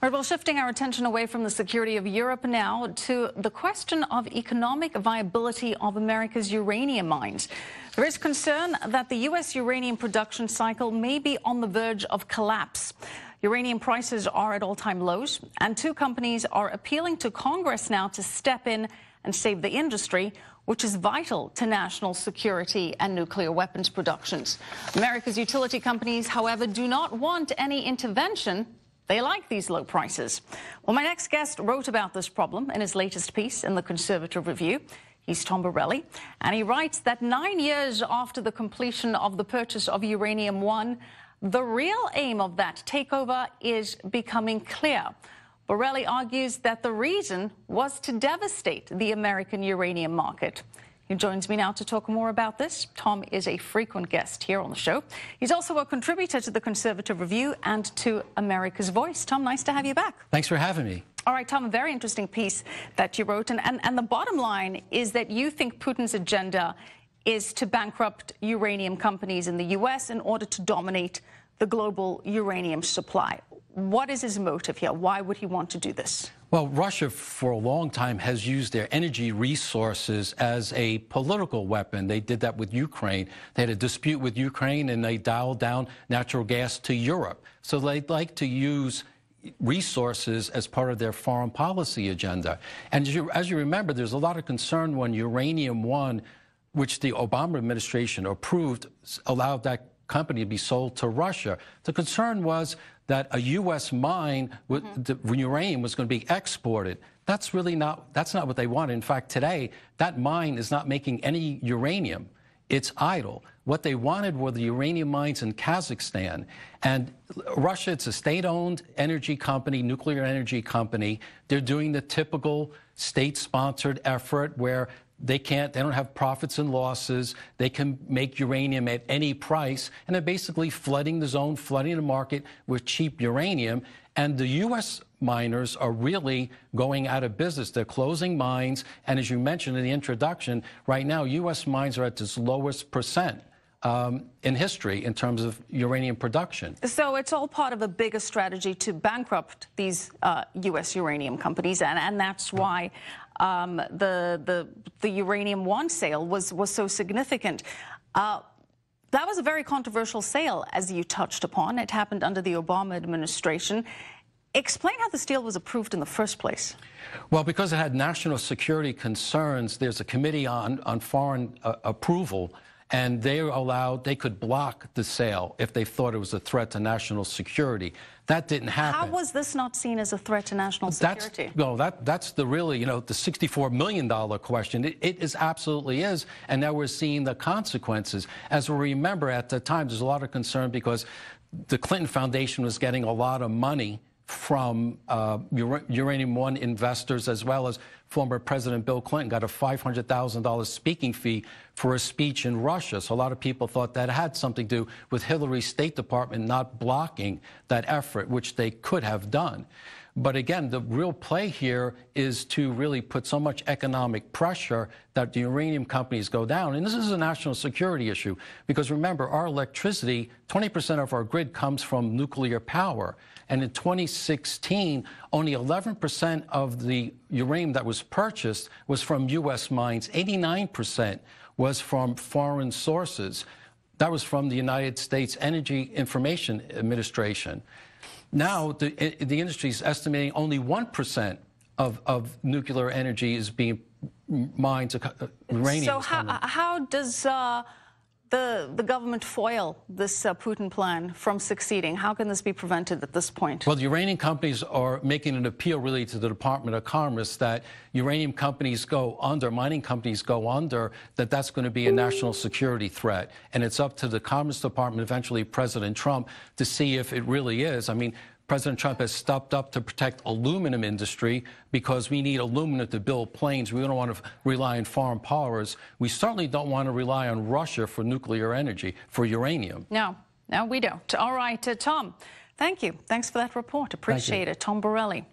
Right, well, shifting our attention away from the security of Europe now to the question of economic viability of America's uranium mines. There is concern that the U.S. uranium production cycle may be on the verge of collapse. Uranium prices are at all-time lows, and two companies are appealing to Congress now to step in and save the industry, which is vital to national security and nuclear weapons productions. America's utility companies, however, do not want any intervention. They like these low prices. Well, my next guest wrote about this problem in his latest piece in the Conservative Review. He's Tom Borelli, and he writes that 9 years after the completion of the purchase of Uranium One, the real aim of that takeover is becoming clear. Borelli argues that the reason was to devastate the American uranium market. He joins me now to talk more about this. Tom is a frequent guest here on the show. He's also a contributor to the Conservative Review and to America's Voice. Tom, nice to have you back. Thanks for having me. All right, Tom, a very interesting piece that you wrote. And the bottom line is that you think Putin's agenda is to bankrupt uranium companies in the U.S. in order to dominate the global uranium supply. What is his motive here? Why would he want to do this? Well, Russia for a long time has used their energy resources as a political weapon. They did that with Ukraine. They had a dispute with Ukraine, and they dialed down natural gas to Europe. So they'd like to use resources as part of their foreign policy agenda. And as you remember, there's a lot of concern when Uranium One, which the Obama administration approved, allowed that company to be sold to Russia. The concern was that a U.S. mine with the uranium was going to be exported. That's not what they wanted. In fact, today, that mine is not making any uranium. It's idle. What they wanted were the uranium mines in Kazakhstan. And Russia, it's a state-owned energy company, nuclear energy company. They're doing the typical state-sponsored effort where they don't have profits and losses. They can make uranium at any price, and they're basically flooding the zone, flooding the market with cheap uranium. And the U.S. miners are really going out of business. They're closing mines, and as you mentioned in the introduction, right now U.S. mines are at its lowest percent in history in terms of uranium production. So it's all part of a bigger strategy to bankrupt these U.S. uranium companies, and that's why the Uranium One sale was so significant. That was a very controversial sale, as you touched upon. It happened under the Obama administration. Explain how this deal was approved in the first place. Well, because it had national security concerns, there's a committee on foreign approval, and they could block the sale if they thought it was a threat to national security. That didn't happen. How was this not seen as a threat to national security? That's the really, the $64 million question. It absolutely is, and now we're seeing the consequences. As we remember, at the time, there's a lot of concern because the Clinton Foundation was getting a lot of money from Uranium One investors, as well as former President Bill Clinton got a $500,000 speaking fee for a speech in Russia. So a lot of people thought that had something to do with Hillary's State Department not blocking that effort, which they could have done. But again, the real play here is to really put so much economic pressure that the uranium companies go down. And this is a national security issue because remember, our electricity, 20% of our grid comes from nuclear power. And in 2016, only 11% of the uranium that was purchased was from U.S. mines. 89% was from foreign sources. That was from the United States Energy Information Administration. Now, the industry is estimating only 1% of nuclear energy is being mined. Uranium. So how does the government foil this Putin plan from succeeding? How can this be prevented at this point? Well, the uranium companies are making an appeal really to the Department of Commerce that uranium companies go under, mining companies go under, that's going to be a national security threat. And it's up to the Commerce Department, eventually President Trump, to see if it really is. I mean, President Trump has stepped up to protect aluminum industry because we need aluminum to build planes. We don't want to rely on foreign powers. We certainly don't want to rely on Russia for nuclear energy, for uranium. No, we don't. All right, Tom, thank you. Thanks for that report. Appreciate it. Tom Borelli.